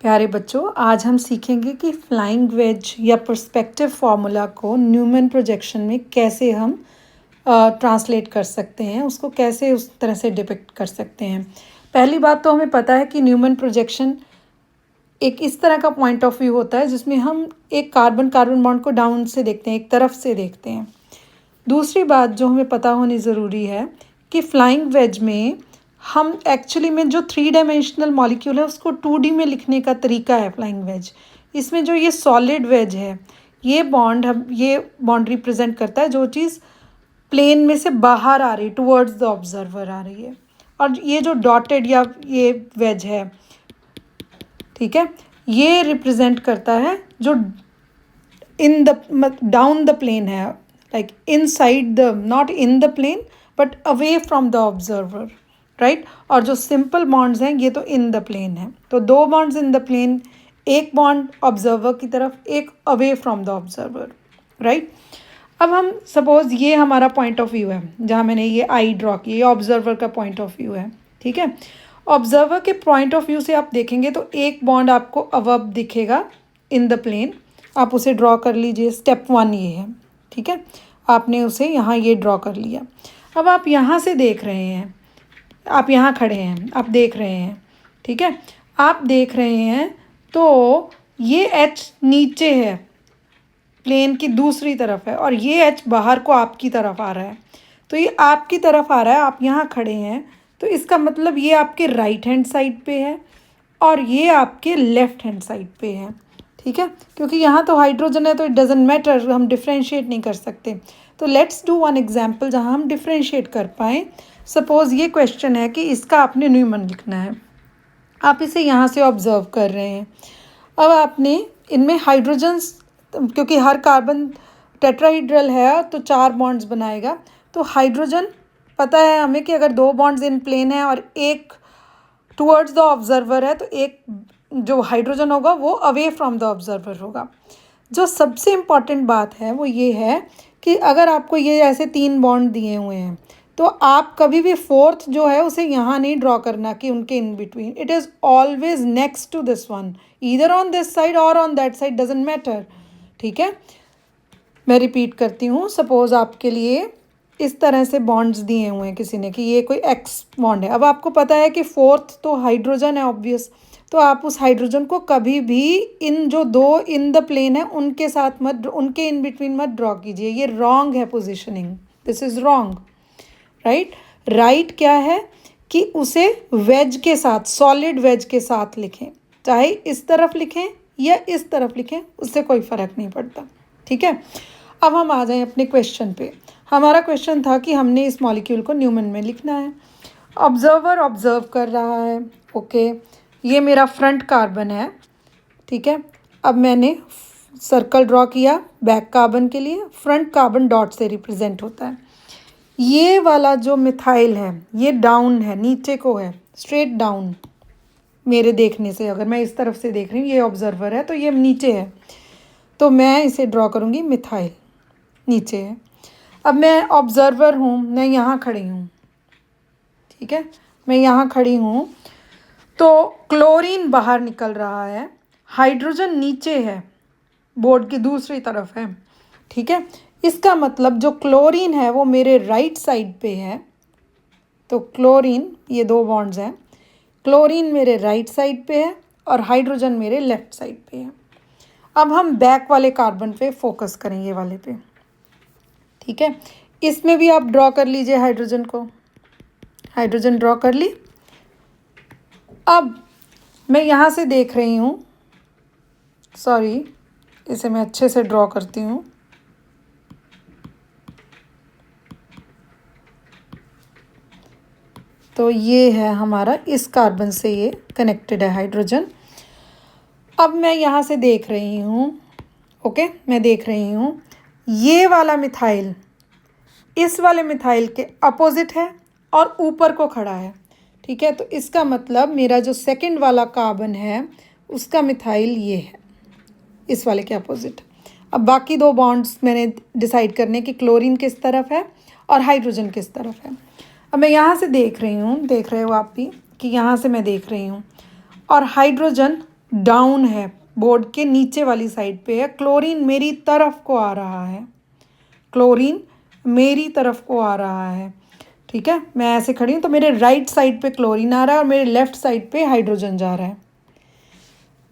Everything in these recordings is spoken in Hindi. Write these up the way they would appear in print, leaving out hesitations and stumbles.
प्यारे बच्चों, आज हम सीखेंगे कि फ्लाइंग वेज या पर्सपेक्टिव फार्मूला को न्यूमैन प्रोजेक्शन में कैसे हम ट्रांसलेट कर सकते हैं, उसको कैसे उस तरह से डिपिक्ट कर सकते हैं। पहली बात तो हमें पता है कि न्यूमैन प्रोजेक्शन एक इस तरह का पॉइंट ऑफ व्यू होता है जिसमें हम एक कार्बन कार्बन बॉन्ड को डाउन से देखते हैं, एक तरफ से देखते हैं। दूसरी बात जो हमें पता होनी ज़रूरी है कि फ्लाइंग वेज में हम एक्चुअली में जो 3 डायमेंशनल मॉलिक्यूल है उसको 2D में लिखने का तरीका है फ्लाइंग वेज। इसमें जो ये सॉलिड वेज है, ये बॉन्ड हम ये बॉन्ड रिप्रेजेंट करता है जो चीज़ प्लेन में से बाहर आ रही है, टुवर्ड्स द ऑब्जर्वर आ रही है। और ये जो डॉटेड या ये वेज है, ठीक है, ये रिप्रेजेंट करता है जो in the down the plane है, like inside the, not in the plane but away from the observer, right. और जो सिंपल बॉन्ड्स हैं ये तो इन द प्लेन है। तो 2 बॉन्ड्स इन द प्लेन, एक बॉन्ड ऑब्जर्वर की तरफ, एक away from the observer, right. अब हम सपोज ये हमारा पॉइंट ऑफ व्यू है जहाँ मैंने ये आई ड्रॉ की, ये ऑब्जर्वर का पॉइंट ऑफ व्यू है, ठीक है। ऑब्जर्वर के पॉइंट ऑफ व्यू से आप देखेंगे तो एक बॉन्ड आपको अबव दिखेगा इन द प्लेन, आप उसे ड्रॉ कर लीजिए। स्टेप 1 ये है, ठीक है, आपने उसे यहाँ ये ड्रॉ कर लिया। अब आप यहाँ से देख रहे हैं, आप यहाँ खड़े हैं, आप देख रहे हैं, ठीक है, आप देख रहे हैं तो ये एच नीचे है, प्लेन की दूसरी तरफ है, और ये एच बाहर को आपकी तरफ आ रहा है। तो ये आपकी तरफ आ रहा है, आप यहाँ खड़े हैं, तो इसका मतलब ये आपके राइट हैंड साइड पे है और ये आपके लेफ्ट हैंड साइड पे है, ठीक है। क्योंकि यहाँ तो हाइड्रोजन है तो इट डजेंट मैटर, हम डिफ्रेंशिएट नहीं कर सकते। तो लेट्स डू वन एग्जाम्पल जहाँ हम डिफ्रेंशिएट कर पाएँ। सपोज़ ये क्वेश्चन है कि इसका आपने न्यूमन लिखना है, आप इसे यहाँ से ऑब्जर्व कर रहे हैं। अब आपने इनमें हाइड्रोजन्स, क्योंकि हर कार्बन टेट्राहीड्रल है तो 4 बॉन्ड्स बनाएगा, तो हाइड्रोजन पता है हमें कि अगर 2 बॉन्ड्स इन प्लेन है और एक टुवर्ड्स द ऑब्जर्वर है तो एक जो हाइड्रोजन होगा वो अवे फ्रॉम द ऑब्जर्वर होगा। जो सबसे इम्पॉर्टेंट बात है वो ये है कि अगर आपको ये ऐसे 3 बॉन्ड दिए हुए हैं तो आप कभी भी 4th जो है उसे यहाँ नहीं ड्रॉ करना कि उनके in between, it is always next to this one, either on this side और on that side, doesn't matter, ठीक है। मैं रिपीट करती हूँ, सपोज आपके लिए इस तरह से बॉन्ड्स दिए हुए हैं किसी ने कि ये कोई एक्स बॉन्ड है। अब आपको पता है कि 4th तो हाइड्रोजन है ऑब्वियस, तो आप उस हाइड्रोजन को कभी भी इन जो 2 इन द प्लेन है उनके साथ मत, उनके इन बिटवीन मत ड्रॉ कीजिए, ये रॉन्ग है positioning, this is wrong, right. Right क्या है कि उसे वेज के साथ, सॉलिड वेज के साथ लिखें, चाहे इस तरफ लिखें या इस तरफ लिखें, उससे कोई फ़र्क नहीं पड़ता, ठीक है। अब हम आ जाएं अपने क्वेश्चन पे। हमारा क्वेश्चन था कि हमने इस मॉलिक्यूल को न्यूमन में लिखना है। ऑब्जर्वर ऑब्जर्व कर रहा है, ओके, ये मेरा फ्रंट कार्बन है, ठीक है। अब मैंने सर्कल ड्रॉ किया बैक कार्बन के लिए, फ्रंट कार्बन डॉट से रिप्रेजेंट होता है। ये वाला जो मिथाइल है ये डाउन है, नीचे को है, स्ट्रेट डाउन मेरे देखने से, अगर मैं इस तरफ से देख रही हूँ, ये ऑब्जर्वर है तो ये नीचे है, तो मैं इसे ड्रॉ करूँगी, मिथाइल नीचे है। अब मैं ऑब्जर्वर हूँ, मैं यहाँ खड़ी हूँ, ठीक है, मैं यहाँ खड़ी हूँ, तो क्लोरीन बाहर निकल रहा है, हाइड्रोजन नीचे है, बोर्ड की दूसरी तरफ है, ठीक है। इसका मतलब जो क्लोरीन है वो मेरे राइट साइड पे है, तो क्लोरीन, ये 2 बॉन्ड्स हैं, क्लोरीन मेरे राइट साइड पे है और हाइड्रोजन मेरे लेफ्ट साइड पे है। अब हम बैक वाले कार्बन पे फोकस करें, ये वाले पे, ठीक है। इसमें भी आप ड्रॉ कर लीजिए हाइड्रोजन को, हाइड्रोजन ड्रॉ कर ली। अब मैं यहाँ से देख रही हूँ, सॉरी, इसे मैं अच्छे से ड्रॉ करती हूँ। तो ये है हमारा, इस कार्बन से ये कनेक्टेड है हाइड्रोजन। अब मैं यहाँ से देख रही हूँ, ओके, मैं देख रही हूँ ये वाला मिथाइल इस वाले मिथाइल के अपोजिट है और ऊपर को खड़ा है, ठीक है। तो इसका मतलब मेरा जो सेकंड वाला कार्बन है उसका मिथाइल ये है, इस वाले के अपोजिट। अब बाकी 2 बॉन्ड्स मैंने डिसाइड करने कि क्लोरीन किस तरफ है और हाइड्रोजन किस तरफ है। अब मैं यहाँ से देख रही हूँ, देख रहे हो आप भी कि यहाँ से मैं देख रही हूँ, और हाइड्रोजन डाउन है, बोर्ड के नीचे वाली साइड पे है, क्लोरीन मेरी तरफ को आ रहा है, क्लोरीन मेरी तरफ को आ रहा है। ठीक है, मैं ऐसे खड़ी हूँ तो मेरे राइट साइड पे क्लोरीन आ रहा है और मेरे लेफ्ट साइड पे हाइड्रोजन जा रहा है।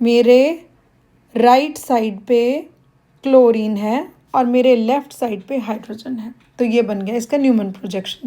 मेरे राइट साइड पे क्लोरीन है और मेरे लेफ्ट साइड पे हाइड्रोजन है। तो ये बन गया इसका न्यूमन प्रोजेक्शन।